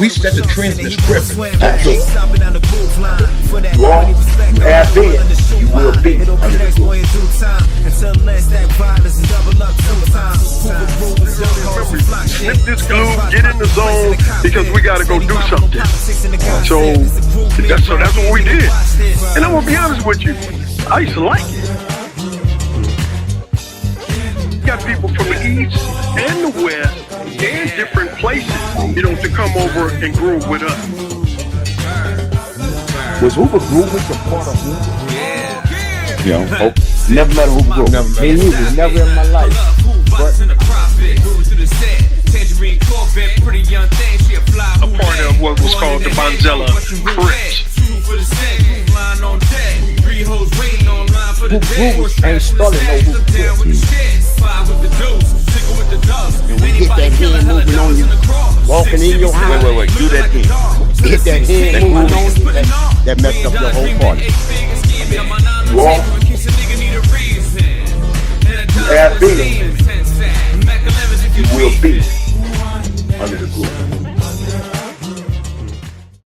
We set the trend in this Crips. You have been, you will be under the roof. Snip this glue, get in the zone, because we got to go do something. So that's what we did. And I'm going to be honest with you, I used to like it. You got people from the east and the west and different places, to come over and groove with us. Was Hoover grooving some part of Hoover? Never met a Hoover groove. Me and you was never in my life. But a part of what was called the Bonzella Crips. Hoovers ain't starting no Hoover Crips. And we hit that hand moving on you, walking in your house. Wait, do that again. Hit that hand moving on you, that messed up your whole party. Walk. You have been, you will be under the roof.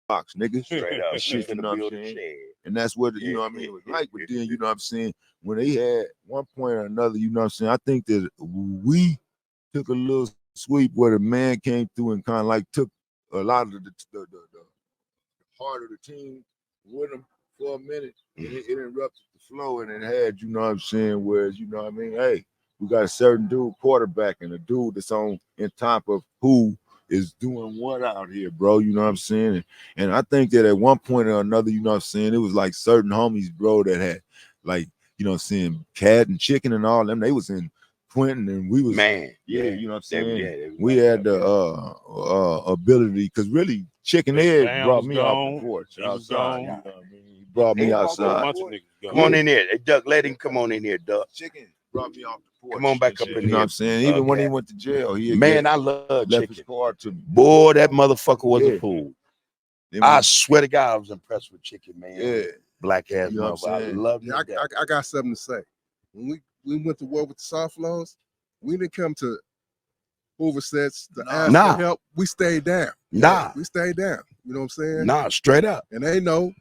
Box, nigga. Straight up. Shit, you know what I'm saying? And that's what, it was like. But then, you know what I'm saying? When they had one point or another, you know what I'm saying? I think that we took a little sweep where the man came through and kind of like took a lot of the heart of the team with him for a minute. And it interrupted the flow, and it had, you know what I'm saying, whereas, you know what I mean, hey, we got a certain dude quarterback and a dude that's on top of who is doing what out here, bro, you know what I'm saying? And I think that at one point or another, you know what I'm saying, it was like certain homies, bro, that had like, you know what I'm saying, Cat and Chicken and all them, they was in Quentin, and we was, you know what I'm saying? We had the ability, because really, Chicken Ed brought me off the porch outside. You know what I mean? He brought me outside. Come on in here. Hey, Duck, let him come on in here, Duck. Chicken brought me off the porch. Come on back up in here. You know what I'm saying? Even when he went to jail, I love left Chicken. his car to Boy, that motherfucker was a fool. I swear to God, I was impressed with Chicken, man. Yeah. Black ass You know what I'm motherfucker. I saying? love Yeah, I got something to say. When we went to war with the soft laws, we didn't come to Hoover sets to ask for help. We stayed down. We stayed down. You know what I'm saying? Straight up. And they know.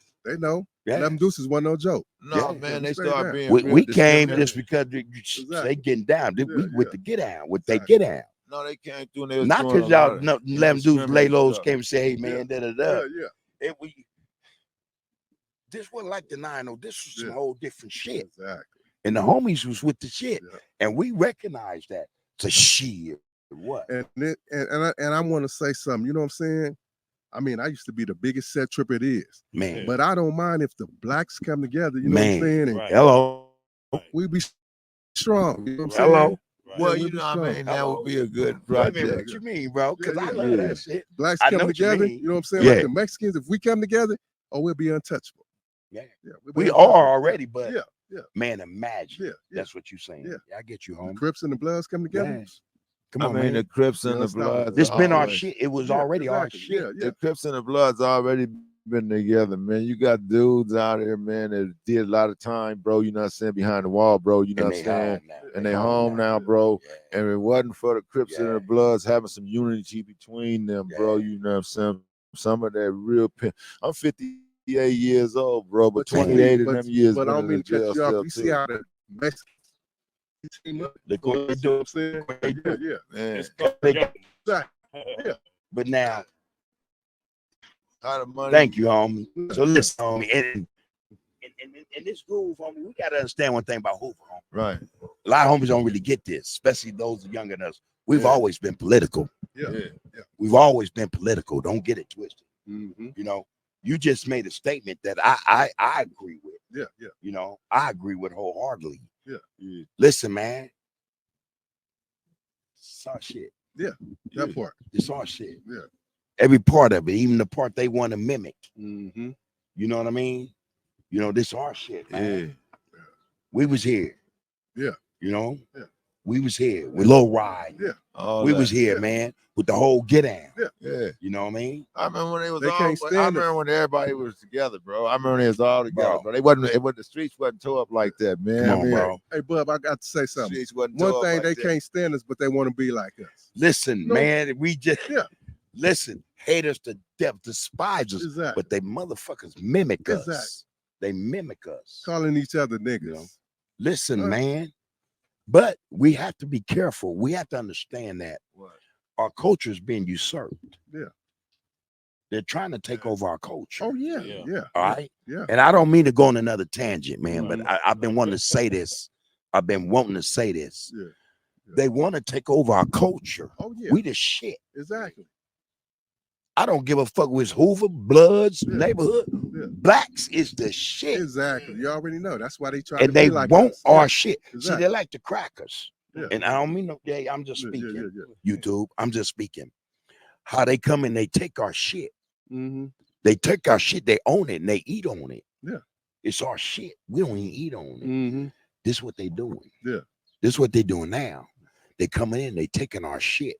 Yeah. 11 Deuces wasn't no joke. No, man, they started being we came just because they getting down. We went to get down. They get down. No, they came through and they was not because y'all 11 Deuces lay lows came and say, hey man, And this wasn't like the 9-0. This was some whole different shit. Exactly. And the homies was with the shit. And we recognized that. It's a shit. What? And I want to say something. You know what I'm saying? I mean, I used to be the biggest set trip it is. Man. But I don't mind if the blacks come together, you know what I'm saying? And hello. We be strong. You know what I'm hello. saying? Well, you know what I mean? That would be a good project. What you mean, bro? Because I love that shit. Blacks come together, you know what I'm saying? Like the Mexicans, if we come together, we'll be untouchable. We are already, but man, imagine. That's what you're saying. I get you, homie. The Crips and the Bloods come together. Come on, man. The Crips and the Bloods. This been our shit. It was already our shit. The Crips and the Bloods already been together, man. You got dudes out here, man, that did a lot of time, bro. You know what I'm saying? Behind the wall, bro. You know what I'm saying? And they home now, bro. And if it wasn't for the Crips and the Bloods having some unity between them, bro, you know what I'm saying? Some of that real I'm 58 years old, bro, but 28 of them years. But I don't mean to cut you off. You see how the Mexicans team up? They go to do man. But now, money. Thank you, homie. So listen, homie, and in this groove, homie, we gotta understand one thing about Hoover, homie. Right. A lot of homies don't really get this, especially those younger than us. We've always been political. We've always been political. Don't get it twisted. You know, you just made a statement that I agree with. You know, I agree with wholeheartedly. Listen, man. It's our shit. That part. It's our shit. Every part of it, even the part they want to mimic. You know what I mean? You know, this our shit, man. We was here. You know? We was here with Low Ride. We was here, man, with the whole get down. You know what I mean? I remember when they was I remember when everybody was together, bro. I remember when they was all together, bro. The streets wasn't tore up like that, man. Come on, bro. Hey, Bub, I got to say something. One thing, like they can't stand us, but they want to be like us. Listen, man, we just listen. hate us to death, despise us, but they motherfuckers mimic us. They mimic us. Calling each other niggas. You know? Listen, man, but we have to be careful. We have to understand that our culture is being usurped. Yeah. They're trying to take over our culture. Oh, yeah. All right? Yeah. And I don't mean to go on another tangent, man, but I've been wanting to say this. I've been wanting to say this. Yeah. They want to take over our culture. Oh, yeah. We the shit. Exactly. I don't give a fuck with Hoover, Bloods, neighborhood. Blacks is the shit. Exactly. You already know. That's why they try and to they be like want us. our shit. Exactly. See, they like the crackers. Yeah. And I don't mean no gay. I'm just speaking. YouTube. I'm just speaking. How they come and they take our shit. Mm-hmm. They take our shit. They own it and they eat on it. Yeah. It's our shit. We don't even eat on it. Mm-hmm. This is what they doing. Yeah. This is what they doing now. They coming in. They taking our shit.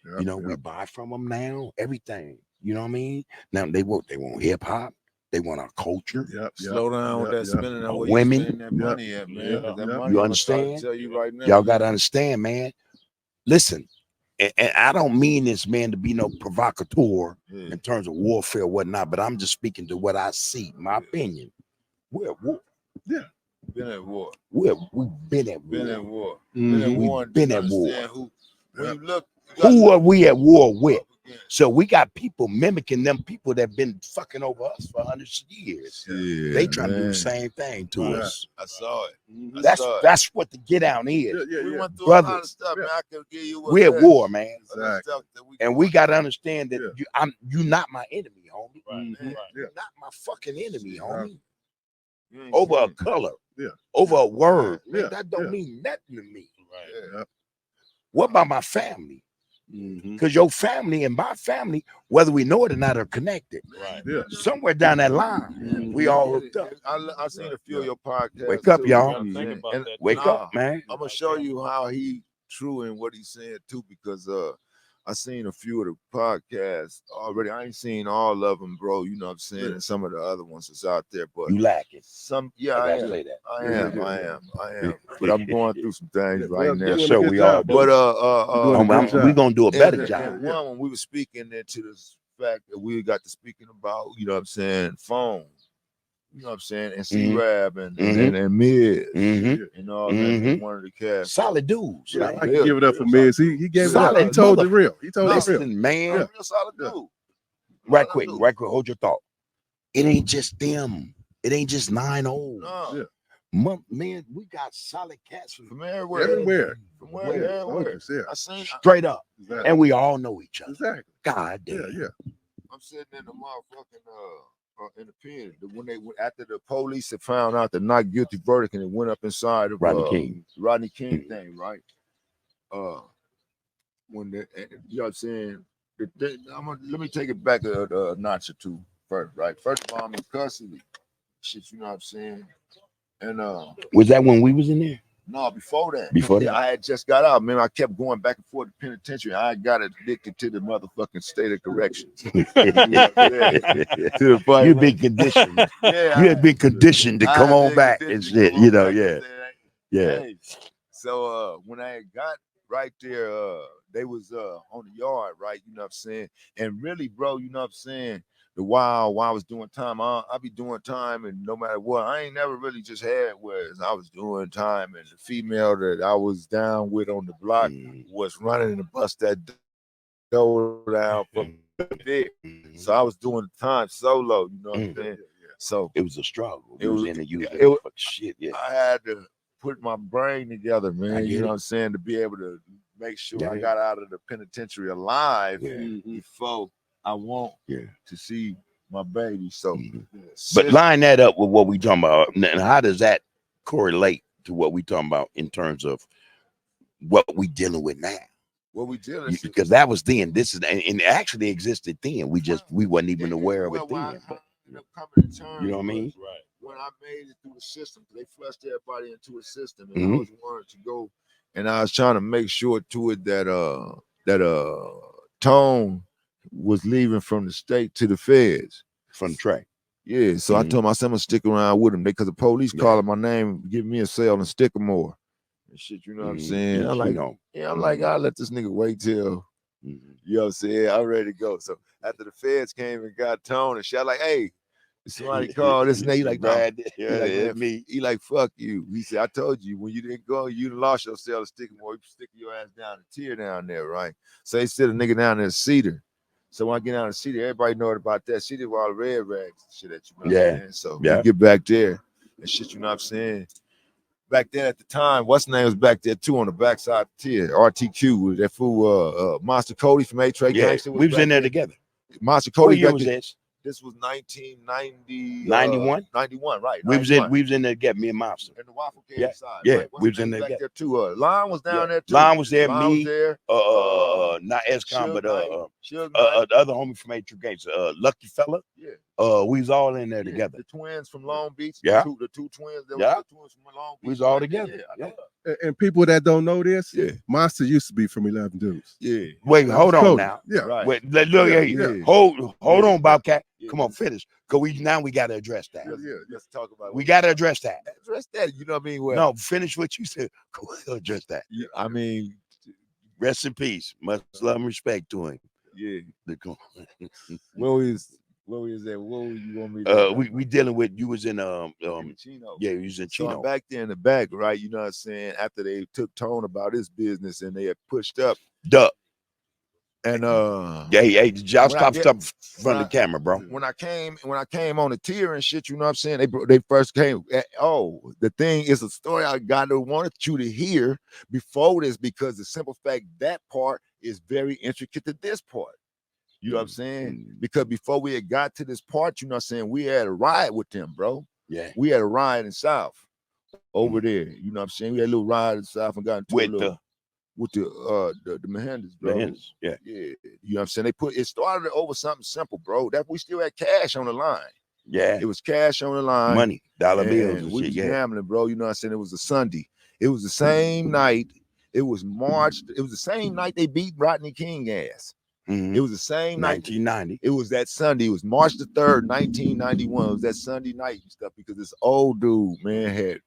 Yep, you know, we buy from them now. Everything. You know what I mean? Now they want hip hop. They want our culture. Slow down with that spending on women. That money at, man. That money, You understand? tell you right now, y'all got to understand, man. Listen, and I don't mean this, man, to be no provocateur in terms of warfare or whatnot, but I'm just speaking to what I see. My opinion. We're at war. Yeah. Been at war. We've been at war. Been at war. Mm-hmm. Been at war. Been at war. When you look, who are we at war with? So we got people mimicking them people that been fucking over us for hundreds of years. Yeah, they trying to do the same thing to us. I saw it. Mm-hmm. That's what the get down is. We went through brothers. A lot of stuff, man. I could give you we're at war, man. Exactly. And we got to understand that you not my enemy, homie. Right. Mm-hmm. You're not my fucking enemy, homie. Over a color, over a word, man, that don't mean nothing to me. Right. Yeah. What about my family? Because your family and my family, whether we know it or not, are connected. Right. Yeah. Somewhere down that line, we all hooked up. I seen a few of your podcasts. Wake up, y'all. And wake up, man. I'm gonna show you how he true in what he's saying too, because I seen a few of the podcasts already. I ain't seen all of them, bro. You know what I'm saying? And some of the other ones that's out there, but you lacking. Some, I am. Say that. I am. But I'm going through some things right now. So we are. But we're gonna do a better job. One, when we were speaking into this fact that we got to speaking about, you know what I'm saying, phone. You know what I'm saying? And C-Rab and Miz and all that. One of the cast. Solid dudes. Yeah, I can give it up for Miz. He gave solid it up. He told the real. He told the real. Man. Real solid dude. Right quick. Hold your thought. It ain't just them. It ain't just 9-0. No. Man, we got solid cats from everywhere. From everywhere. I seen straight up. Exactly. And we all know each other. Exactly. God damn. Yeah. I'm sitting in the motherfucking in the pen when they after the police had found out the not guilty verdict and it went up inside of Rodney King thing, right? When the, you know what I'm saying? Let me take it back a notch or two first, right? First of all, I'm in custody. Shit, you know what I'm saying? And was that when we was in there? No, before that. Before that, I had just got out. Man, I kept going back and forth to penitentiary. I got addicted to the motherfucking state of corrections. You've been conditioned. You had been conditioned to come on back and shit. You know, yeah. Hey, so when I got right there, they was on the yard, right? You know what I'm saying? And really, bro, you know what I'm saying? While I was doing time, I be doing time, and no matter what, I ain't never really just had whereas I was doing time, and the female that I was down with on the block was running to bust that door down from there. So I was doing time solo, you know what I'm saying? So it was a struggle. It was in shit. Yeah, I had to put my brain together, man. You know what I'm saying, to be able to make sure I got out of the penitentiary alive before I want to see my baby. So, but line that up with what we talking about, and how does that correlate to what we talking about in terms of what we dealing with now? What we dealing with, because that was then. This is and it actually existed then. We wasn't even aware of it then. You know what I mean? Right. When I made it through the system, they flushed everybody into a system, and I was wanting to go, and I was trying to make sure to it that Tone was leaving from the state to the feds from the track. Yeah, so I told myself I'm gonna stick around with him because the police calling my name, give me a cell in Sycamore and shit. You know what I'm saying? I'm like, I'm like, I'll let this nigga wait till You know what I'm saying? I'm ready to go. So after the feds came and got Tone and shot, like, hey, somebody called this nigga. He like, no. He like, man, me. He like, fuck you. He said, I told you, when you didn't go, you lost yourself sticking more. You sticking your ass down the tier down there, right? So they sit a nigga down there, Cedar. So when I get down to Cedar, everybody know about that. Cedar with all the red rags and shit that you know what I'm saying? So we get back there and shit, you know what I'm saying? Back then at the time, what's name was back there too on the backside of the tier. RTQ was that fool Monster Cody from A-Trade Gangster. We was in there together. Monster Cody. What year was this? This was 1990. 91? 91, right. We was in there together, me and Monster. And the Waffle Cave side. Yeah, right? we was in there back together. there too. Lon was down there too. Lon was there, Lon me, was there. not S-Con, but the other homie from A-Trade Gangster, Lucky Fella. Yeah. We was all in there together. The twins from Long Beach. Yeah. The two twins. The twins from Long Beach. We was all together. And people that don't know this, Monster used to be from 11 Dudes. Yeah. Wait, hold on now. Yeah. Right. Wait, look, hold on, Bobcat. Come on, finish. Cause we gotta address that. Let's talk about it. We gotta address that. Address that. You know what I mean? Well, no, finish what you said. Go address that. I mean, rest in peace. Much love and respect to him. Yeah. Where was that? What you want me to we dealing with, you was in Chino. Yeah, you was in Chino. So I'm back there in the back, right? You know what I'm saying? After they took Tone about his business and they had pushed up. Duck. And hey, y'all stop in front of the camera, bro. When I came on the tier and shit, you know what I'm saying? They first came. The thing is a story I wanted you to hear before this, because the simple fact that part is very intricate to this part. You know what I'm saying? Because before we had got to this part, you know what I'm saying, we had a ride with them, bro. Yeah. We had a ride in South over there. You know what I'm saying? We had a little ride in South and got into with the Mahenders, bro. Yeah. You know what I'm saying? It started over something simple, bro. That we still had cash on the line. Yeah. It was cash on the line. Money, dollar bills. And we was gambling, bro. You know what I'm saying? It was a Sunday. It was the same night. It was March. It was the same night they beat Rodney King ass. It was the same night. 1990. It was that Sunday. It was March the 3rd, 1991. It was that Sunday night and stuff, because this old dude, man,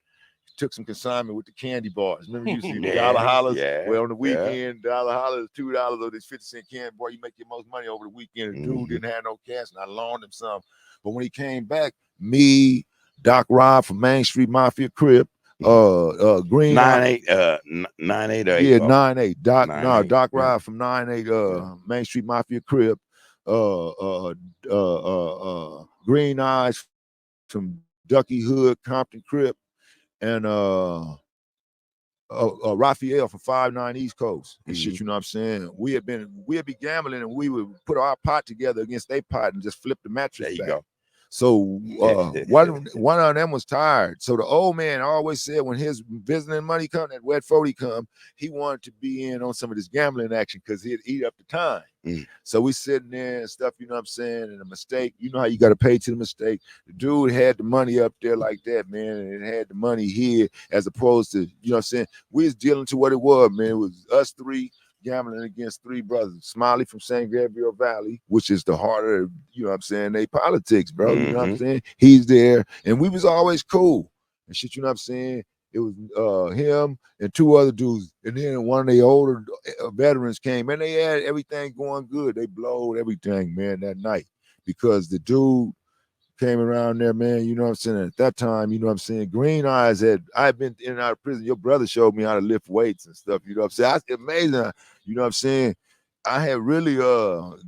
took some consignment with the candy bars. Remember, you used to see the dollar hollers? Well, on the weekend, dollar hollers, $2 of this 50-cent candy bar. You make your most money over the weekend. The dude didn't have no cash, and I loaned him some. But when he came back, me, Doc Rob from Main Street Mafia Crip, Green 98 or 8. Yeah, 98. Doc Rob from 98 Main Street Mafia Crip, Green Eyes from Ducky Hood, Compton Crip, and Raphael from 59 East Coast and shit, you know what I'm saying? We'd be gambling, and we would put our pot together against their pot and just flip the mattress back. Go. So one of them was tired. So the old man always said when his visiting money come, that wet 40 come, he wanted to be in on some of this gambling action because he'd eat up the time. So we sitting there and stuff, you know what I'm saying? And a mistake, you know how you got to pay to the mistake. The dude had the money up there like that, man, and it had the money here, as opposed to, you know what I'm saying? We was dealing to what it was, man. It was us three gambling against three brothers. Smiley from San Gabriel Valley, which is the heart of, you know what I'm saying, they politics, bro. You know what I'm saying? He's there, and we was always cool and shit, you know what I'm saying? It was him and two other dudes, and then one of the older veterans came, and they had everything going good. They blowed everything, man, that night, because the dude came around there, man, you know what I'm saying? At that time, you know what I'm saying? Green Eyes I've been in and out of prison. Your brother showed me how to lift weights and stuff, you know what I'm saying? It's amazing, you know what I'm saying? I had really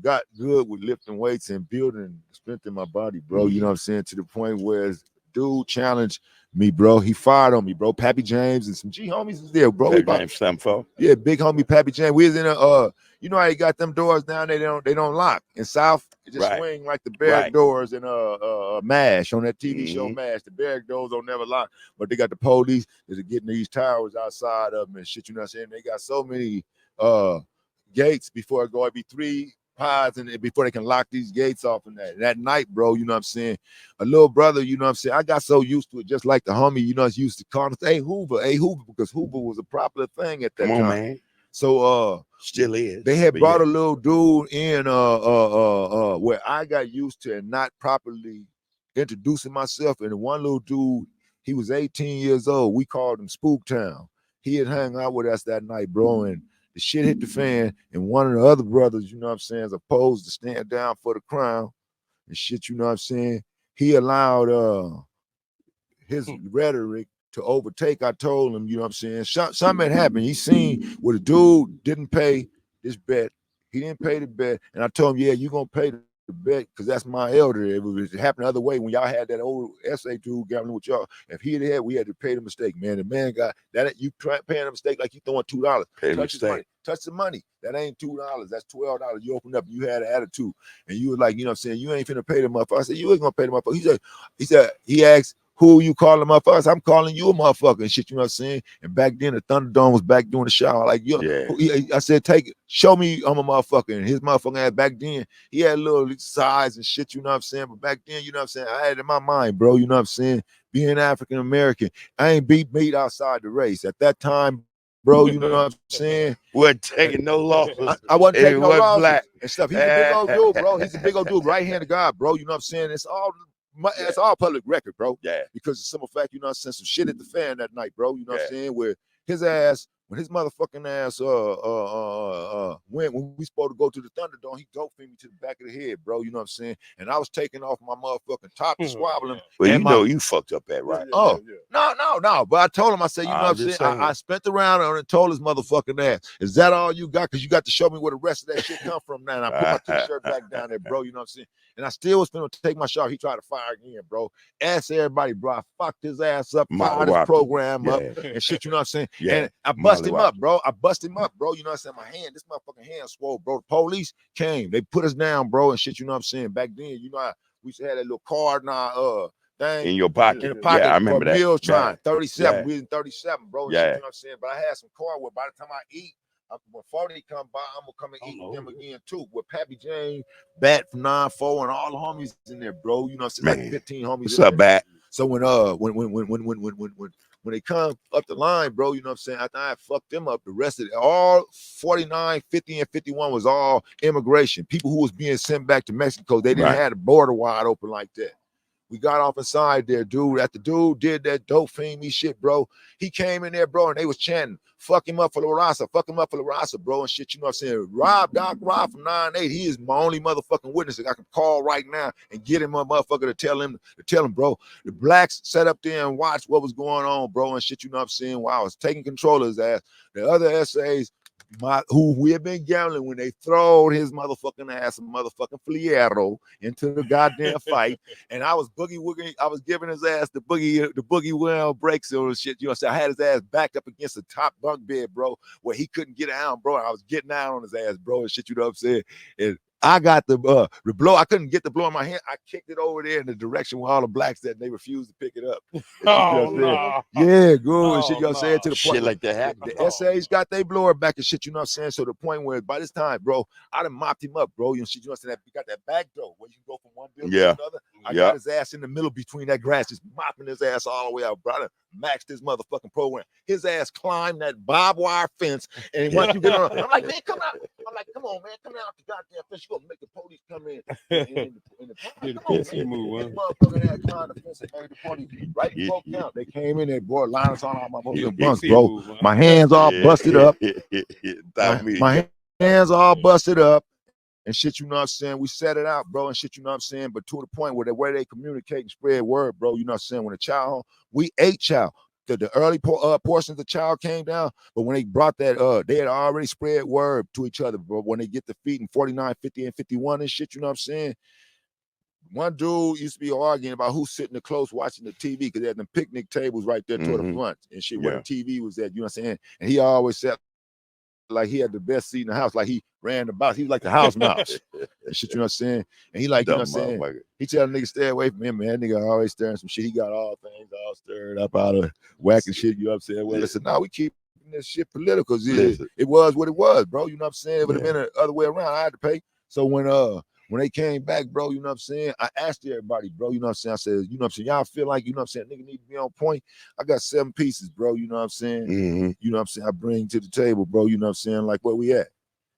got good with lifting weights and building strength in my body, bro, you know what I'm saying? To the point where dude challenged me, bro. He fired on me, bro. Pappy James and some G homies was there, bro. Yeah, big homie Pappy James. We was in you know how you got them doors down there, they don't lock. In South, it just swing like the barrack doors in MASH, on that TV show MASH. The barrack doors don't never lock, but they got the police that are getting these towers outside of them and shit, you know what I'm saying? They got so many gates before it go. It'd be 3 pods and before they can lock these gates off. And that night, bro, you know what I'm saying? A little brother, you know what I'm saying? I got so used to it, just like the homie, you know, used to call us, hey Hoover, because Hoover was a popular thing at that time. Man. So still is. They had brought a little dude in where I got used to and not properly introducing myself. And one little dude, he was 18 years old. We called him Spooktown. He had hung out with us that night, bro, and the shit hit the fan, and one of the other brothers, you know what I'm saying, is opposed to stand down for the crown and shit, you know what I'm saying. He allowed his rhetoric to overtake. I told him, you know what I'm saying, something had happened. He seen where the dude didn't pay this bet. He didn't pay the bet, and I told him, yeah, you gonna pay the bet because that's my elder. It happened the other way when y'all had that old SA dude gambling with y'all. If he had, we had to pay the mistake, man. The man got that. You paying a mistake like you throwing $2. Touch his money. Touch the money. That ain't $2. That's $12. You opened up. You had an attitude, and you were like, you know what I'm saying, you ain't finna pay the motherfucker. I said, you ain't gonna pay the motherfucker. He asked, who you calling motherfuckers? I'm calling you a motherfucker and shit, you know what I'm saying? And back then the Thunderdome was back doing the shower. Like, yo, I said, take it, show me I'm a motherfucker. And his motherfucker had back then, he had a little size and shit, you know what I'm saying? But back then, you know what I'm saying, I had it in my mind, bro, you know what I'm saying? Being African American, I ain't beat outside the race. At that time, bro, you know what I'm saying? Wasn't taking no losses. I wasn't taking no losses black and stuff. He's a big old dude, bro. He's a big old dude, right-handed guy, bro. You know what I'm saying? It's all public record, bro. Yeah. Because the simple fact, you know what I'm saying, some shit at the fan that night, bro. You know what I'm saying? Where his ass, when his motherfucking ass went, when we supposed to go to the Thunderdome, he dope me to the back of the head, bro. You know what I'm saying? And I was taking off my motherfucking top and swabbling. Well, you know you fucked up that, right? No. But I told him, I said, you know what I'm saying? I spent the round on it and told his motherfucking ass, is that all you got? Because you got to show me where the rest of that shit come from now. And I put my t-shirt back down there, bro. You know what I'm saying? And I still was going to take my shot. He tried to fire again, bro. Asked everybody, bro. I fucked his ass up, fired his program up and shit, you know what I'm saying? And I busted him up, bro. You know what I'm saying? My hand, this motherfucking hand swole, bro. The police came. They put us down, bro, and shit, you know what I'm saying? Back then, you know, we used to have that little card in our thing. In your pocket. In the pocket. Yeah, I remember that. Meals trying. 37. We in 37, bro. Shit, you know what I'm saying? But I had some card where by the time I eat, when 40 come by, I'm gonna come and eat with them again too. With Pappy Jane, Bat from 9-4, and all the homies in there, bro. You know what I'm saying? Like 15 homies. What's up, Bat? So when they come up the line, bro, you know what I'm saying? After I fucked them up, the rest of it, all 49, 50, and 51 was all immigration. People who was being sent back to Mexico. They didn't have the border wide open like that. We got off inside there, dude. After dude did that dope fiend me shit, bro. He came in there, bro, and they was chanting, fuck him up for the raza, bro, and shit, you know what I'm saying? Doc Rob from 9-8, he is my only motherfucking witness that I can call right now and get him a motherfucker to tell him, bro. The blacks sat up there and watched what was going on, bro, and shit, you know what I'm saying? While I was taking control of his ass. The other SAs, who we have been gambling when they throwed his motherfucking ass a motherfucking fliero into the goddamn fight, and I was boogie wooging. I was giving his ass the boogie well breaks or shit. You know what I'm saying? I had his ass backed up against the top bunk bed, bro, where he couldn't get out, bro. I was getting out on his ass, bro, and shit. You know what I'm saying? And I got the blow. I couldn't get the blow in my hand. I kicked it over there in the direction where all the blacks that they refused to pick it up. No. Yeah, good and shit. You know what I'm saying? To the point shit like that happened. The SAs got their blower back and shit. You know what I'm saying? So the point where by this time, bro, I done mopped him up, bro. You know shit. You know what I'm saying? We got that back door where you can go from one building to another. I got his ass in the middle between that grass, just mopping his ass all the way out, bro. I done maxed his motherfucking program. His ass climbed that barbed wire fence, and once you get on, I'm like, man, come out. I'm like, come on, man, come out the goddamn fence. You gonna make the police come in the come on, man. Motherfucker that climbed the fence and made the police right before count. They came in there, boy, line us on all my motherfucking bunks, bro. My hands all busted up. My hands all busted up. And shit, you know what I'm saying? We set it out, bro, and shit, you know what I'm saying? But to the point where they communicate and spread word, bro, you know what I'm saying? When the child, we ate child. The early portions of the child came down, but when they brought that, they had already spread word to each other, bro. When they get the feet in 49, 50, and 51 and shit, you know what I'm saying? One dude used to be arguing about who's sitting the close watching the TV because they had them picnic tables right there toward the front and shit where the TV was at, you know what I'm saying? And he always said, like he had the best seat in the house, like he ran the box. He was like the house mouse and shit, you know what I'm saying? And he like, you know what I'm saying? He tell the nigga stay away from him, man. That nigga always stirring some shit. He got all things all stirred up out of whack and shit, you know what I'm saying? Well, listen, now we keep this shit political. It was what it was, bro. You know what I'm saying? It would have been the other way around. I had to pay. So when they came back, bro, you know what I'm saying? I asked everybody, bro, you know what I'm saying? I said, you know what I'm saying? Y'all feel like, you know what I'm saying? Nigga need to be on point. I got 7 pieces, bro, you know what I'm saying? You know what I'm saying? I bring to the table, bro, you know what I'm saying? Like where we at?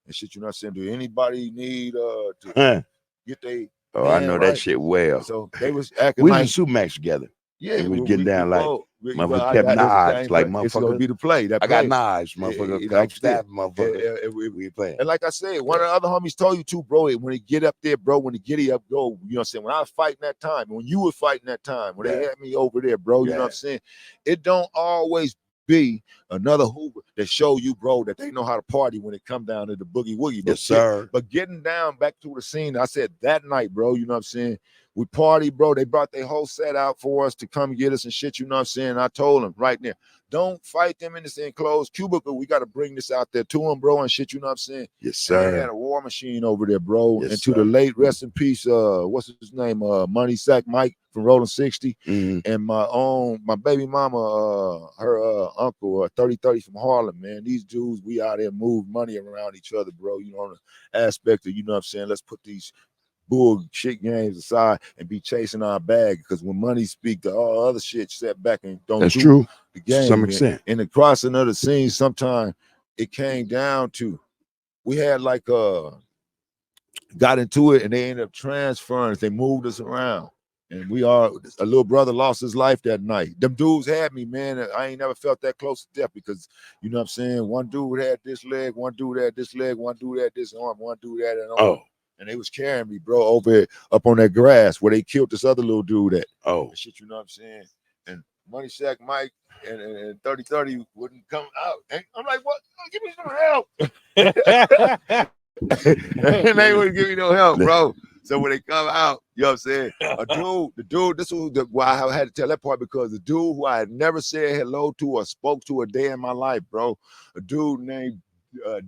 And shit, you know what I'm saying? Do anybody need to get they I know that shit well. So they was acting we like was in Supermax together. Yeah, we was getting down like Motherfucker kept knives, like motherfucker. It's gonna be the play. That I play. got knives, motherfucker. Like stab motherfucker. We playing. And like I said, one of the other homies told you too, bro. When they get up there, bro, when the giddy up go, you know what I'm saying? When I was fighting that time, when you were fighting that time, when they had me over there, bro, you know what I'm saying? It don't always be another Hoover that show you, bro, that they know how to party when it come down to the boogie woogie. Yes, sir. But getting down back to the scene, I said that night, bro, you know what I'm saying? We party, bro. They brought their whole set out for us to come get us and shit, you know what I'm saying? I told them right there, don't fight them in this enclosed cubicle. We got to bring this out there to them, bro, and shit, you know what I'm saying? Yes, sir. And they had a war machine over there, bro. Yes, and to the late, rest in peace, what's his name? Money Sack Mike from Rolling 60. And my baby mama, her uncle, 3030 from Harlem, man. These dudes, we out there move money around each other, bro. You know, on the aspect of, you know what I'm saying? Let's put these bullshit games aside and be chasing our bag, because when money speak, to all other shit set back and don't That's do true the game. to some extent. In the crossing of the scenes, sometimes it came down to we had like got into it and they ended up transferring us. They moved us around. And a little brother lost his life that night. Them dudes had me, man. I ain't never felt that close to death because, you know what I'm saying? One dude had this leg, one dude had this leg, one dude had this arm, one dude had an arm. Oh. And they was carrying me, bro, over up on that grass where they killed this other little dude at. Oh. And shit, you know what I'm saying? And Money Sack Mike and 3030 wouldn't come out. And I'm like, what? Give me some help. And they wouldn't give me no help, bro. So when they come out, you know what I'm saying? The dude, this was why I had to tell that part, because the dude who I had never said hello to or spoke to a day in my life, bro, a dude named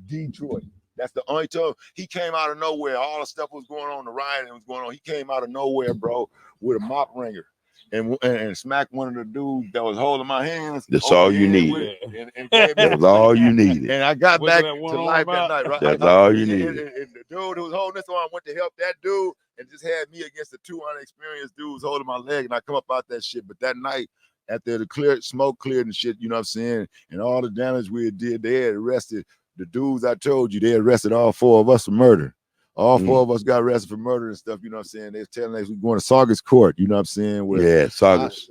Detroit. That's the only time he came out of nowhere. All the stuff was going on, the rioting was going on. He came out of nowhere, bro, with a mop ringer and smacked one of the dudes that was holding my hands. That's all you needed. That's all you needed. And I got back to life that night, right? That's all you needed. And the dude who was holding this arm went to help that dude and just had me against the two unexperienced dudes holding my leg, and I come up out that shit. But that night, after the smoke cleared and shit, you know what I'm saying, and all the damage we did, they had arrested the dudes I told you. They arrested all four of us for murder. All four of us got arrested for murder and stuff, you know what I'm saying? They was telling us we going to Saugus Court, you know what I'm saying? Saugus.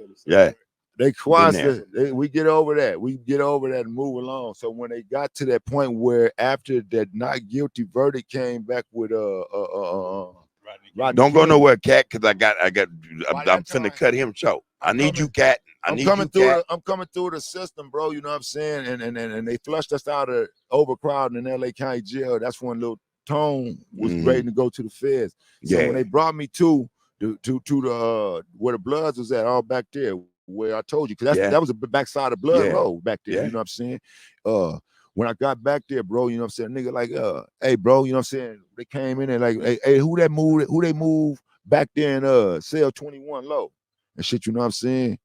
They crossed it. We get over that. We get over that and move along. So when they got to that point where after that not guilty verdict came back with don't go nowhere, Cat, because I'm finna cut him short. I need you, Cat. I'm coming through the system, bro. You know what I'm saying? And they flushed us out of overcrowding in LA County Jail. That's when Lil Tone was ready to go to the feds. So when they brought me to the where the Bloods was at, all back there, where I told you, because that was the backside of Blood Road back there. You know what I'm saying? When I got back there, bro, you know what I'm saying? Nigga, like, hey, bro, you know what I'm saying? They came in there like, hey, who they moved back there in cell 21 low and shit, you know what I'm saying?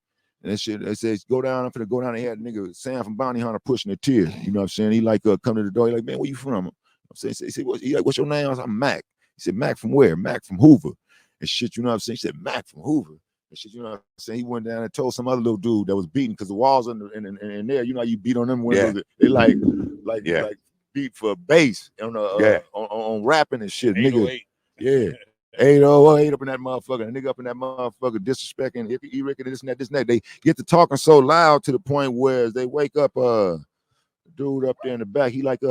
And that shit, they said, go down, I'm finna go down. They had a nigga, Sam from Bounty Hunter, pushing the tears. You know what I'm saying? He like come to the door, he like, man, where you from? I'm saying, he said, what's your name? I was like, I'm Mack. He said, Mack from where? Mack from Hoover. And shit, you know what I'm saying? He said, Mack from Hoover. And shit, you know what I'm saying? He went down and told some other little dude that was beating, because the walls in there, you know how you beat on them windows. They like beat for bass on rapping and shit. Nigga. Yeah. 808 up in that motherfucker. A nigga up in that motherfucker disrespecting E-Rick and this and that. They get to talking so loud to the point where they wake up dude up there in the back. He like,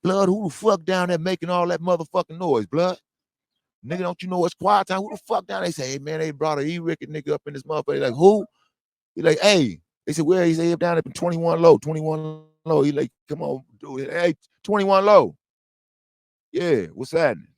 Blood, who the fuck down there making all that motherfucking noise, Blood? Nigga, don't you know it's quiet time? Who the fuck down there? They say, hey, man, they brought a E-Rick nigga up in this motherfucker. They like, who? He like, hey. They said, where? He said, he down there in 21 low. He like, come on, dude. Hey, 21 low. Yeah, what's happening?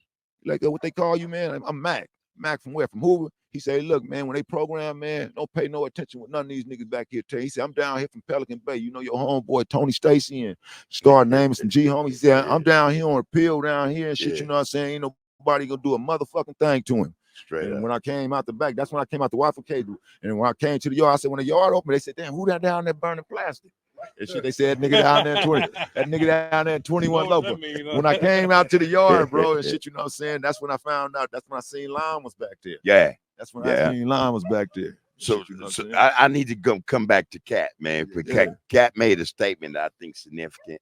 Like, what they call you, man? I'm Mack. Mack from where? From Hoover. He said, look, man, when they program, man, don't pay no attention with none of these niggas back here. He said, I'm down here from Pelican Bay. You know your homeboy, Tony Stacy, and start naming some G homies. He said, I'm down here on appeal down here and shit, you know what I'm saying? Ain't nobody gonna do a motherfucking thing to him. Straight up. When I came out the back, that's when I came out the Waffle Cage. And when I came to the yard, I said, when the yard opened, they said, damn, who that down there burning plastic? And shit, they said, that nigga down there in 21 low. When I came out to the yard, bro, and shit, you know what I'm saying? That's when I found out. That's when I seen Lime was back there. Yeah. That's when I seen Lime was back there. So, I need to come back to Cat, man. Because Cat made a statement that I think significant.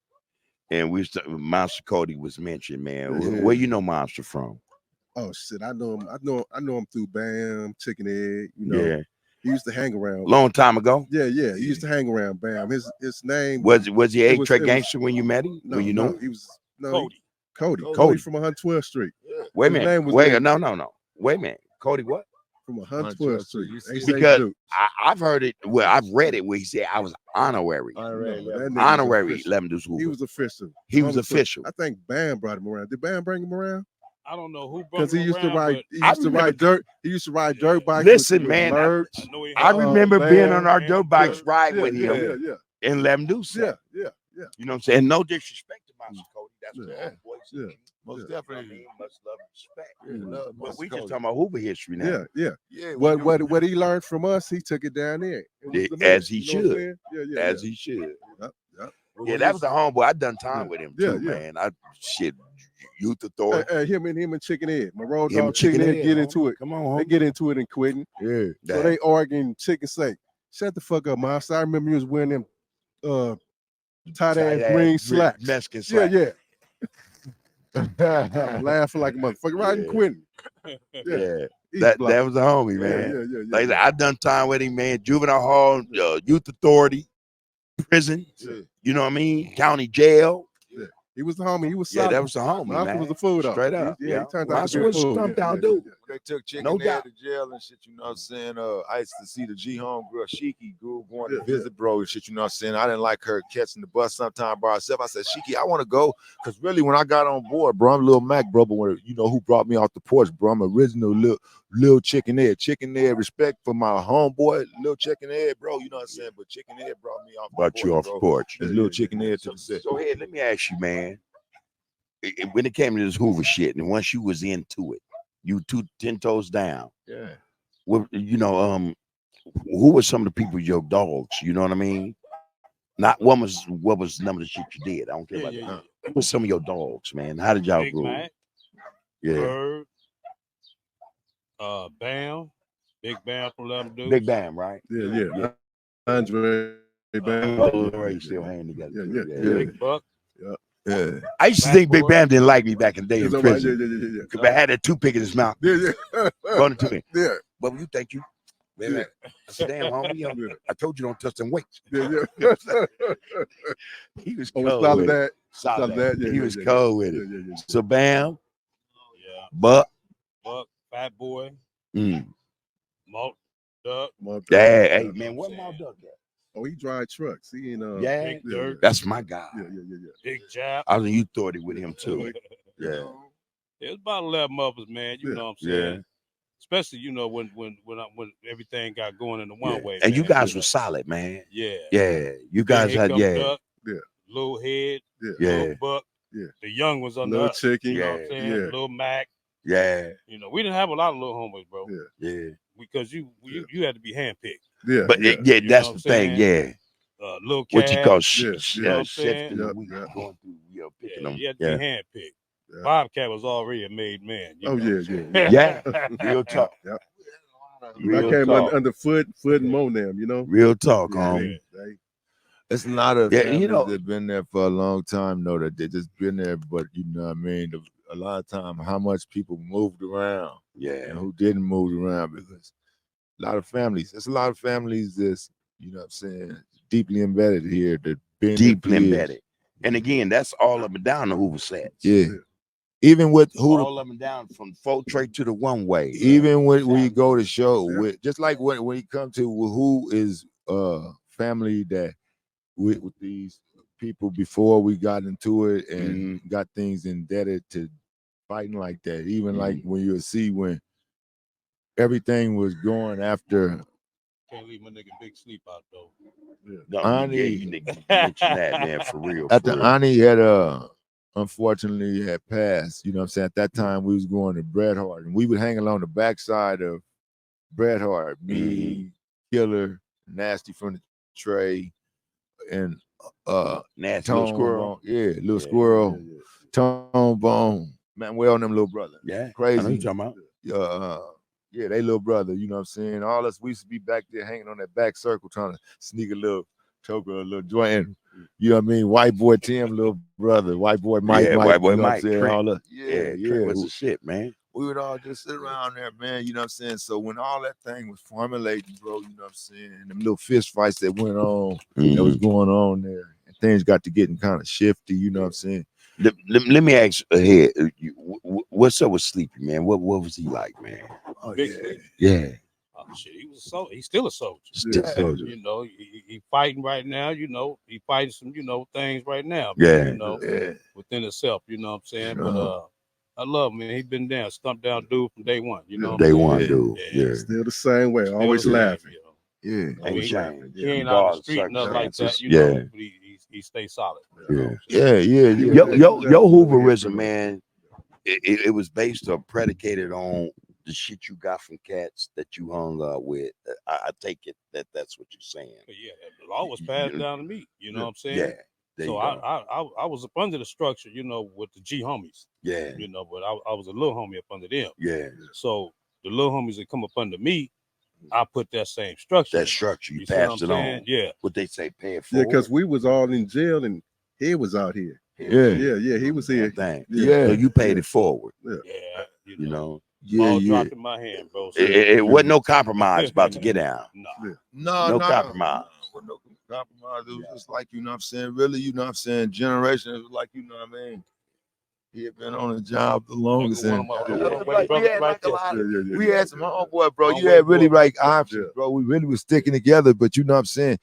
And Monster Cody was mentioned, man. Where you know Monster from? Oh shit, I know him through Bam, Chicken Egg, you know. He used to hang around. Long time ago. Yeah. He used to hang around Bam. His name was he 8-track gangster when you met him? No, when you know him? He was Cody from 112th Street. Yeah. Wait a minute. Wait, no. Wait a minute. Cody what? From 112th Street. Because I've heard it. Well, I've read it where he said I was honorary. Honorary Lemon Deuce Hoover. He was official. He was official. I think Bam brought him around. Did Bam bring him around? I don't know who brought him because he used to around, ride. He used to ride dirt. He used to ride dirt bikes. Listen, man. I remember being on our dirt bikes riding with him in Lemon Deuce. Yeah. You know what I'm saying? No disrespect to Master Cody. That's the boys. Most definitely. Much love and respect. But we just talking about Hoover history now. Yeah. What he learned from us, he took it down there. As he should. As he should. Yeah, that was a homeboy. I done time with him too, man. Youth Authority. Him and Chicken Head. My road dog Chicken Head get into it. Come on, they get into it and quitting. Yeah. So they arguing. Chicken say, "Shut the fuck up, Miles. I remember you was wearing them tight ass green slacks." Mexican slacks. Yeah. I'm laughing like a motherfucker. Riding Quentin. Yeah. That was a homie, man. Like I done time with him, man. Juvenile hall, youth authority, prison. You know what I mean? County jail. He was the homie. He was solid. That was the homie, man. Was the food up. Straight up. He turned out to be a food. When they took Chicken Head to jail and shit, you know what I'm saying? I used to see the G home girl, Shiki, going to visit bro and shit, you know what I'm saying? I didn't like her catching the bus sometime by herself. I said, Shiki, I want to go. Because really, when I got on board, bro, I'm Lil Mack, bro, but when, you know who brought me off the porch, bro, I'm original Lil Chicken Head. Chicken Head, respect for my homeboy, Lil Chicken Head, bro, you know what I'm saying? But Chicken Head brought me off the porch. Brought you off the porch. It's Lil Chicken Head to the set. So, Head, let me ask you, man. When it came to this Hoover shit, and once you was into it, you 10 toes down. Yeah. Well, you know, who were some of the people, your dogs? You know what I mean? Not what was none of the shit you did. I don't care about that. Who were some of your dogs, man? How did y'all grow? Mack, Bird, Bam, Big Bam from Lemon Deuce. Big Bam, right? Yeah. Andre Bam. Oh, still hanging together. Yeah. Big Buck. Yeah. I used to think Big Bam didn't like me back in the day in prison. Yeah. Because I had that toothpick in his mouth. Yeah. Going to me. Yeah. But you think you? Man, I said, damn, homie, I told you don't touch them weights. Yeah. He was cold with it. Solid that. He was cold with it. Yeah. So Bam, Buck, Fat Boy, Malt Duck. Hey, man, what Malt Duck at? Oh, he drive trucks. He in Big Dirt. That's my guy. Yeah. Big Jab. I was in youth authority with him too. Yeah. It's about 11 of us, man. You know what I'm saying? Yeah. Especially, you know, when everything got going in the one way. And man. You guys were solid, man. Yeah. You guys had Duck, Lil Head, Lil Buck. Yeah. The young ones under Little us. Chicken. You know what I'm saying? Lil Mack. Yeah. You know, we didn't have a lot of little homies, bro. Yeah. Because you had to be handpicked. Yeah. But that's the thing. Yeah. Little Cat. What you call shifting the week, going through, picking them. You had to be handpicked. Yeah. Bobcat was already a made man. Yeah. Real talk. Yeah. I came under Foot and Monam, you know. Real talk, homie. It's a lot of families that been there for a long time, know that they just been there, but you know what I mean? A lot of time, how much people moved around. And who didn't move around, because a lot of families, there's a lot of families that's, you know what I'm saying, deeply embedded here. That been deeply embedded. And again, that's all up and down the Hoover sets. Yeah. Even with who all up and down from 4-tray to the one way. Even when we go to show with, just like when you come to who is family that with these people before we got into it and got things indebted to fighting like that. Even like when you'll see when everything was going after. Can't leave my nigga Big sleep out though. You niggas that, man, for real. After Ani had unfortunately had passed, you know what I'm saying? At that time we was going to Bret Hart, and we would hang along the backside of Bret Hart, me, Killer, Nasty from the Tray, and Nasty Little Squirrel. Little Squirrel, Tone Bone, Manuel and them little brother. Crazy. I know you talking about. They little brother, you know what I'm saying? All us, we used to be back there hanging on that back circle trying to sneak a little choke or a little joint in. You know what I mean? White boy Tim, little brother. White boy Mike. White boy Mike. All the, Trent was the shit, man. we would all just sit around there, man. You know what I'm saying? So when all that thing was formulating, bro, you know what I'm saying? And them little fist fights that went on, that was going on there, and things got to getting kind of shifty. You know what I'm saying? Let me ask ahead. What's up with Sleepy, man? What was he like, man? Oh, yeah. Oh, shit, he was he's still a soldier. Still a soldier. You know, he fighting right now. You know, he fighting some things right now. Yeah. You know, within himself. You know what I'm saying? But I love him, man. He been down, stumped down dude from day one. You know, day one, dude. Yeah. Still the same way. Still Always laughing. You know? Yeah. He Yeah. ain't out the street nothing like that. You know, but he stays solid. Yeah. Your Hooverism, man. It was based or predicated on the shit you got from cats that you hung up with. I take it that's what you're saying. Yeah, the law was passed down to me. You know what I'm saying? Yeah. So I was up under the structure, you know, with the G homies. Yeah. You know, but I was a little homie up under them. Yeah. So the little homies that come up under me, I put that same structure. That structure, you passed it on. Yeah. What they say, pay it forward. Yeah, because we was all in jail and he was out here. Yeah. He was here. So you paid it forward. Yeah. You know. All dropped in my hand, bro. So It wasn't no compromise about to get down. No compromise. No compromise. It was just like, you know what I'm saying, really, you know what I'm saying, generation. It was like, you know what I mean, he had been on the job the longest. We had some homeboy, bro. You had really like options, bro. We really was sticking together, but you know what I'm saying,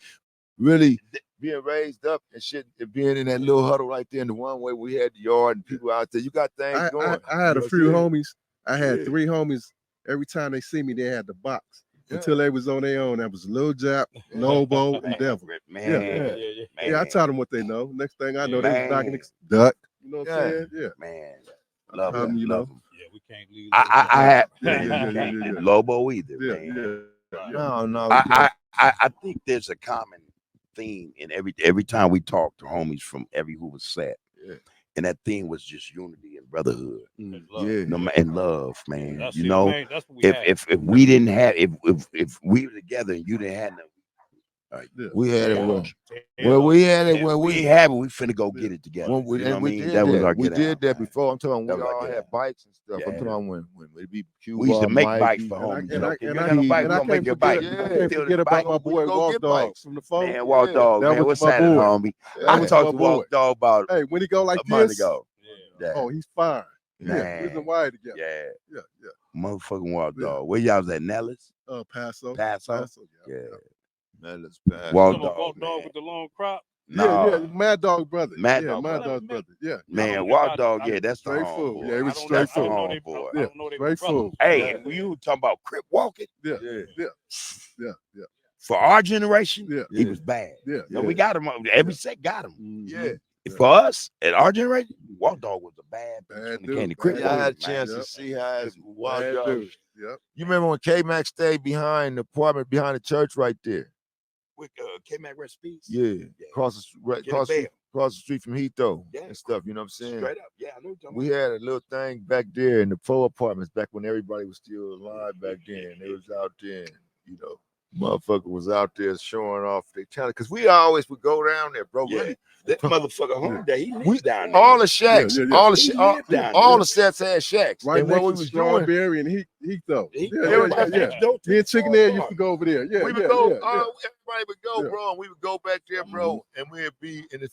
really being raised up and shit, and being in that little huddle right there in the one way we had the yard and people out there. You got things going. I had a few homies. I had 3 homies. Every time they see me, they had the box. Until they was on their own. That was Lil Jap, Lobo, and Devil. Man. Yeah, I taught them what they know. Next thing I know, they was knocking the duck. You know what I'm saying? Yeah. Man. Love him, you love know. him. Yeah, we can't leave. I had Lobo either, man. No. I think there's a common theme in every time we talk to homies from every Hoover set. And that theme was just unity and brotherhood. And love, man. That's you know, man. That's what we if we didn't have if we were together and you didn't have no, we had it. Well, we had it when we have it. We finna go get it together. When we, you know and we what I mean? did That was that. our We get did out, that man. before. I'm talking. We That was all our get had out. bikes and stuff. Yeah. I'm talking when it be Cuba. We used to make Mikey, bikes for homies. You know, I you got a bike, we gonna make your bike. I can't forget about my boy Walk Dog from the phone. Man, Walk Dog, That man. was What's my happening, boy. homie? That I was talked my to boy. Walk Dog about Hey, when he go like a month this, ago. oh, he's fine. Man. He's in wire together. Yeah. Motherfucking Walk Dog. Where y'all was at, Nellis? Paso. Yeah. Nellis, Paso. Walk Walk Dog, dog with the long crop. Yeah, Mad Dog brother. Mad yeah, Dog Mad brother. Dog brother. Yeah. Man, Walk Dog, that's the straight fool. homeboy. Yeah, it was I straight don't know fool. they- I don't know they were Straight fool. brothers. Hey, when you talking about Crip walking, Yeah. for our generation, Yeah. he was bad. Yeah. No, we got him. Every set got him. Yeah. For us, at our generation, Walk Dog was a bad dude. Candy Crip. Yeah, I had a man. chance to see how it's Wild Bad Dog. dude. Yep. You remember when K-Mac stayed behind the apartment behind the church right there? With K-Mac recipes? Yeah. Across the street from Hito and stuff, you know what I'm saying? Straight up. Yeah, I know what you're talking We had a little thing back there in the 4 apartments back when everybody was still alive back then. They was out there and, you know, motherfucker was out there showing off their talent. Because we always would go down there, bro. Yeah. Really. That motherfucker home there, he lived down there. All the shacks, Yeah. all the He shit, lived down all there. the sets had shacks. Right and what next we to was doing, Strawberry and Hito. Everybody next door to Me and the Chicken bar. Air used to go over there. Yeah. we would yeah, go, yeah, yeah. everybody would go, bro, and we would go back there, bro, and we'd be in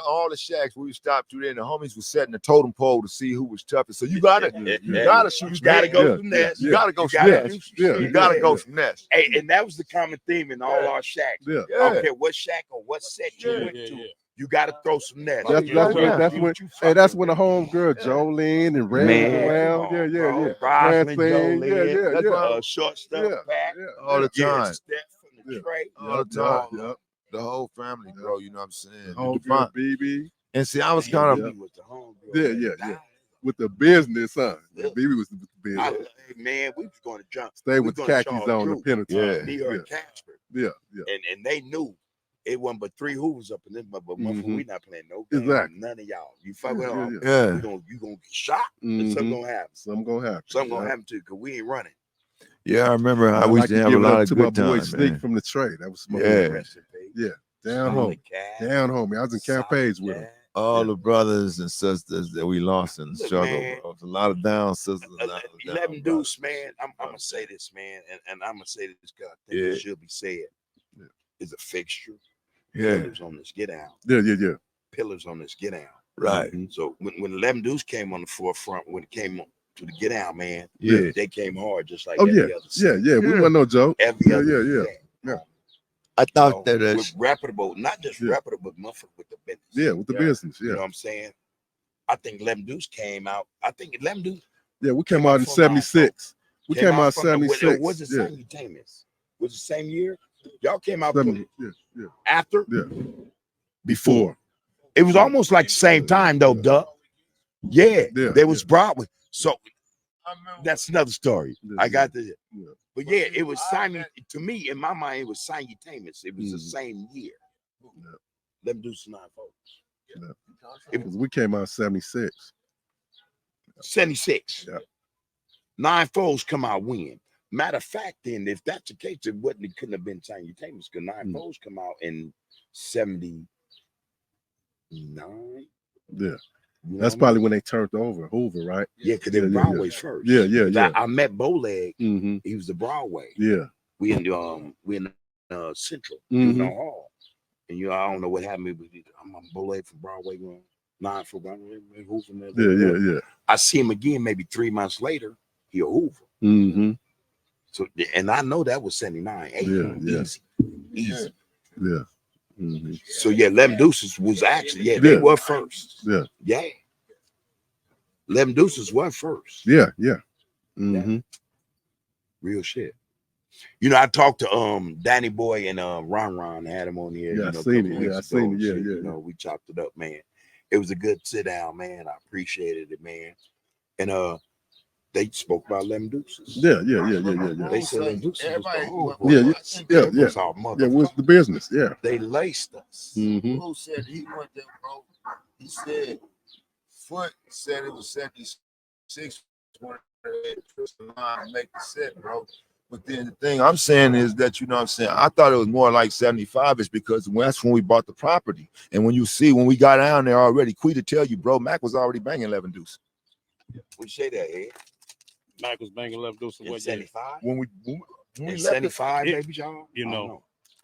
all the shacks. We would stop through there, and the homies were setting the totem pole to see who was toughest. So you gotta shoot. You gotta go from there. You gotta go from gotta there. do You gotta go from there. Hey, and that was the common theme in all our shacks. Yeah. I don't care what shack or what set you went to. You gotta throw some nets. That's when the homegirl Jolene and Ray around. Yeah. Roslyn, Francine, Jolene, yeah. Short stuff back. All the time. Step from the tray. All the time. Yep. The whole family, bro. You know what I'm saying? Homegirl BB. And see, I was kind of Yeah. With the business, huh? BB was the business. Man, we was going to jump. Stay with the khakis on the penitentiary. New York Casper. Yeah. And they knew it wasn't but 3 Hoovers up in this, but we not playing no game. Exactly. None of y'all. You fuck with them. Yeah. You gonna get shot. And something gonna happen. Something gonna happen To you because we ain't running. Yeah, I remember how we used to have a lot of good times. Sneak from the trade. That was my boy. Yeah. Down home. I was in Camp Page with him. all the brothers and sisters that we lost in the struggle, bro. A lot of down sisters. 11 Deuce, man. I'm gonna say this, man, and I'm gonna say this because I think it should be said. Is a fixture. Pillars on this get out. Yeah. Pillars on this get out. Right. So when 11 Deuce came on the forefront, when it came to the get out, man, they came hard just like every other. We wasn't no joke. Every other. Yeah. I thought that was reputable, not just reputable, but with the business. Yeah, with the business. Yeah. You know what I'm saying? I think 11 Deuce came out. I think 11 Deuce. Yeah, we came out in 76. We came out in 76. Was it simultaneous? Was it the same year? Y'all came out after? Yeah. Before. It was almost like the same time though, Duck. Yeah. There was Broadway. So that's another story. I got this. But yeah, it was to me, in my mind, it was simultaneous. It was the same year. Them do some 9 folks. We came out 76. 76. 9 folks come out when. Matter of fact, then, if that's the case, it couldn't have been simultaneous because 9 folks come out in 79. Yeah. That's probably when they turned over Hoover, right? Yeah, because they were Broadway first. Yeah. I met Bowleg. He was the Broadway. Yeah. We in Central. In the hall. And I don't know what happened. I'm on Bowleg from Broadway going 9 for Broadway. Hoover. Yeah. I see him again maybe 3 months later. He a Hoover. So and I know that was 79. Easy. Yeah. So 11 Deuces was actually they were first. Yeah. 11 Deuces were first. Yeah. Real shit. I talked to Danny Boy and Ron had him on here. I seen it. I seen it. We chopped it up, man. It was a good sit down, man. I appreciated it, man. And they spoke about 11 Deuces. Yeah. They said 11 Deuces. Yeah. It was the business. Yeah. They laced us. Who said he went there, bro? He said Foot said it was 76 when they twist the line and make the set, bro. But then the thing I'm saying is that, I thought it was more like 75 is because that's when we bought the property. And when we got down there already, Quita tell you, bro, Mack was already banging 11 Deuce. We say that, Ed. Mack was banging 11 Deuce in 75. When we left 75, maybe, y'all.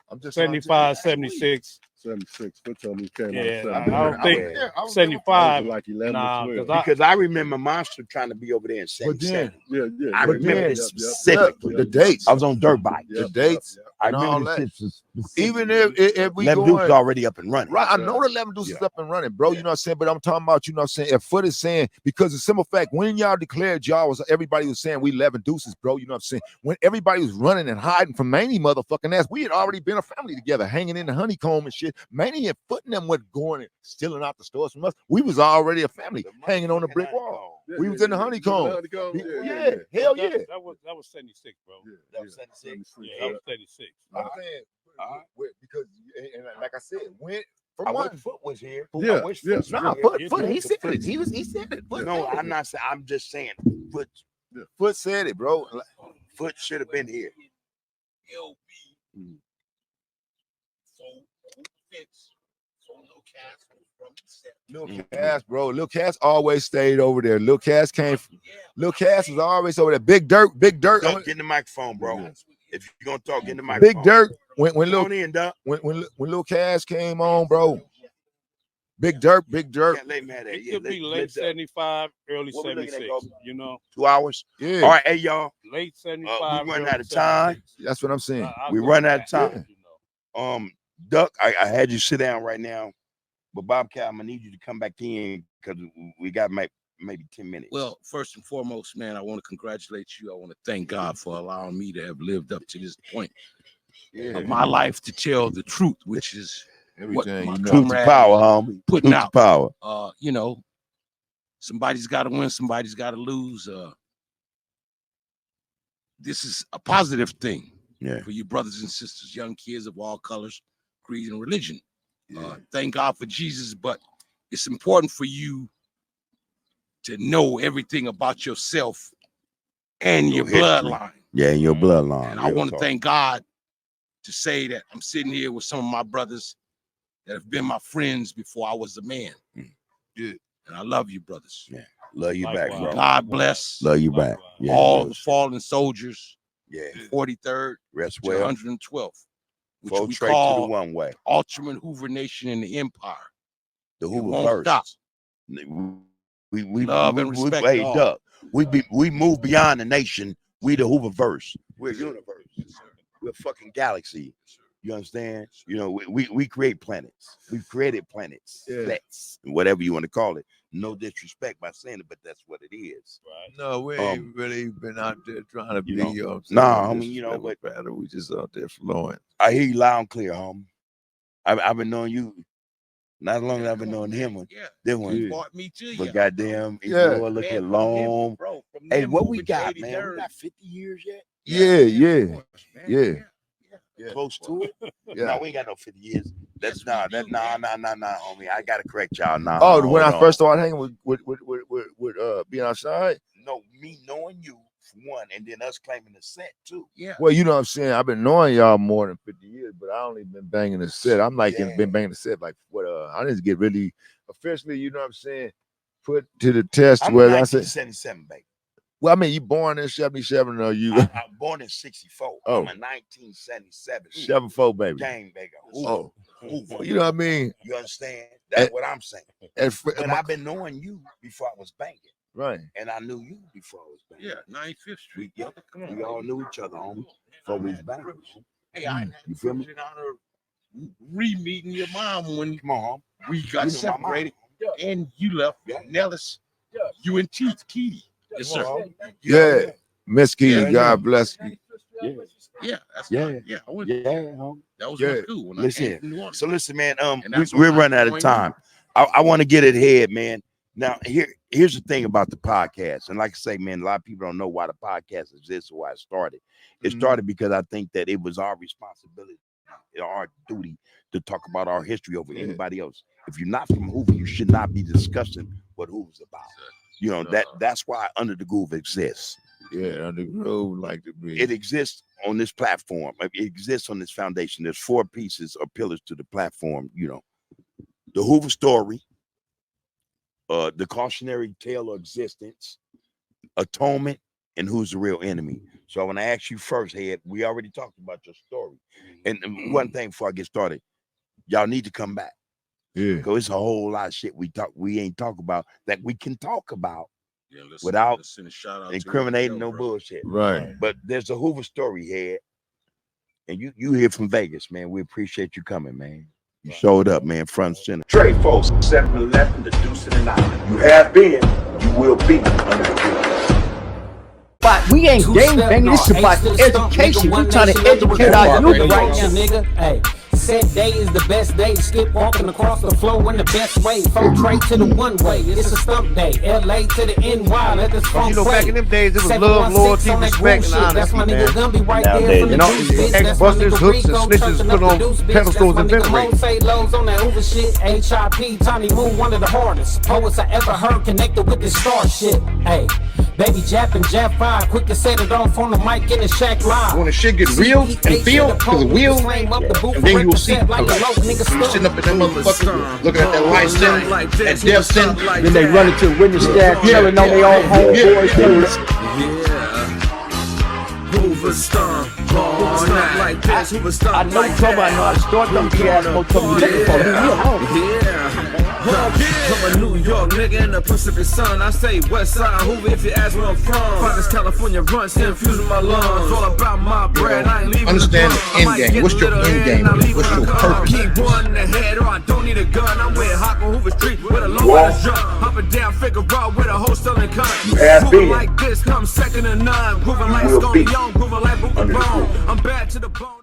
I'm just 75, 76. 76. Foot told me he came out. I don't think 75. Like 11 because I remember Monster trying to be over there in 77. Yeah. I remember this specifically. The dates. I was on dirt bike. The dates. I remember this. Even if we 11 Deuce already up and running. Right, I know the 11 Deuce is up and running, bro. You know what I'm saying? But I'm talking about, if Foot is saying, because the simple fact, when y'all declared everybody was saying we 11 Deuces, bro. You know what I'm saying? When everybody was running and hiding from Manny motherfucking ass, we had already been a family together, hanging in the honeycomb and shit. Manny and Foot and them were going and stealing out the stores from us. We was already a family, hanging on the brick wall. We was in the honeycomb. Hell yeah. That was 76, bro. That was 76. Yeah, that was 76. I'm saying, because, and like I said, Foot was here. Yeah. Foot, he said it. He said it. No, I'm not saying. I'm just saying. Foot said it, bro. Foot should have been here. Lil Cass, bro. Lil Cass always stayed over there. Lil Cass was always over there. Big Dirt. Don't get in the microphone, bro. If you're gonna talk, get in the microphone. Big Dirt. When Lil Cass came on, bro. Big Dirt. Can't lay mad at it could be late 75, early 76. 2 hours. Yeah. All right, hey y'all. Late 75. We run out of time. That's what I'm saying. We run out of time. Duck, I had you sit down right now, but Bobcat, I'm gonna need you to come back in because we got maybe 10 minutes. Well, first and foremost, man, I want to congratulate you. I want to thank God for allowing me to have lived up to this point of my life to tell the truth, which is everything. Truth to power, homie. Putting out power. Somebody's got to win, somebody's got to lose. This is a positive thing for you brothers and sisters, young kids of all colors, creed, and religion. Thank God for Jesus, but it's important for you to know everything about yourself and your bloodline. Yeah, your bloodline. And I want to thank God to say that I'm sitting here with some of my brothers that have been my friends before I was a man. Yeah. And I love you, brothers. Yeah. Love you back, bro. God bless. Love you back. Yeah, all the fallen soldiers. Yeah. 43rd. Rest well. 112th. Which Full we straight call to the one way. Ultimate Hoover Nation in the Empire. The Hoover first. Stop. We love and respect hey, all. Doug, we move beyond the nation. We the Hoover verse. We're universe. We're fucking galaxy. You understand? You know, we create planets. We've created planets. Sets, whatever you want to call it. No disrespect by saying it, but that's what it is. Right. No, we ain't really been out there trying to be. Nah, I mean, you know, but we just out there flowing. I hear you loud and clear, homie. I've been knowing you. Not as long as I've been knowing him. Them one. Me too, but goddamn, Lord, look at long. Hey, what we got, man? We got 50 years yet? Yeah. Close to it? No, we ain't got no 50 years. That's nah, homie. I gotta correct y'all now. Oh, when I first started hanging with being outside? No, me knowing you for one, and then us claiming the set too. Yeah. Well, you know what I'm saying? I've been knowing y'all more than 50 years, but I only been banging the set. I'm like been banging the set like what I didn't get really officially, you know what I'm saying, put to the test. I'm where I said 77, baby. Well, I mean, you born in 77 or you? I'm born in 64. Oh. I'm a 1977. 74, baby. Gang, baby. Oh. You know what I mean? You understand? That's what I'm saying. But I've been knowing you before I was banging. Right. And I knew you before I was banging. Yeah, 95th Street. We all knew each other, homie, before we was banging. Hey, I you feel me? Re-meeting your mom when we got You know separated and you left Nellis. You and Teeth Keedy. Yes, sir. Yeah. Miss Keedy, God bless you. Yeah, that's yeah. Right. Yeah, I went. That was my school when I came to New Orleans. So listen, man. We're running out of time. I want to get it ahead, man. Now, here's the thing about the podcast, and like I say, man, a lot of people don't know why the podcast exists or why it started. It started because I think that it was our responsibility, our duty to talk about our history over anybody else. If you're not from Hoover, you should not be discussing what Hoover's about. You know, that's why Under the Groove exists. Yeah, Under the Groove like to be. It exists on this platform. It exists on this foundation. There's 4 pieces or pillars to the platform, you know. The Hoover story, the cautionary tale of existence, atonement, and who's the real enemy. So I want to ask you first, Head, we already talked about your story. And one thing before I get started, y'all need to come back. Yeah. Because it's a whole lot of shit we ain't talk about that we can talk about without incriminating no bullshit. Right. But there's a Hoover story, Head. And you here from Vegas, man. We appreciate you coming, man. You showed up, man, front and center. Trade folks, 7-Eleven, the Deuce and the Nine. You have been, you will be under the Groove. But we ain't gang banging, this is about education. We trying to educate our youth right now, nigga. Hey. Said day is the best day. Skip walking across the floor in the best way. From trade to the one way. It's a stump day. LA to the NY. Let this funk play. Back in them days, it was love, loyalty, respect, and honesty. That's my nigga Gumby right there. You know, ex-busters, hooks, and snitches put on pedestals and ventilators. Say lows on that Hoover shit. HIP, Tony Moon, one of the hardest poets I ever heard connected with this star shit. Hey. Baby Jap and Jap 5, quick to set it off on the mic in the shack live. When the shit gets real and feel to the wheel, and then you will see sitting up in that motherfucker, looking at that light center, that death center. Then they run into the witness stand, telling on their own homeboys. Hoover stomp, like this, Hoover stomp. I know trouble, I know how to start them ass more trouble you looking for. I'm a New York nigga in the Pacific Sun. I say West Side Hoover if you ask where I'm from. Providence, California runs, still infusing my lungs. All about my bread, I ain't leaving. Understand the end game. What's your end game? What's your purpose? Keep one in the head or I don't need a gun. I'm with Hawk on Hoover Street with a low ass drum. Hopping down Figueroa with a whole selling gun. Moving like this, come second to none. Grooving like Scone Young, grooving like Booker Bone. I'm bad to the bone.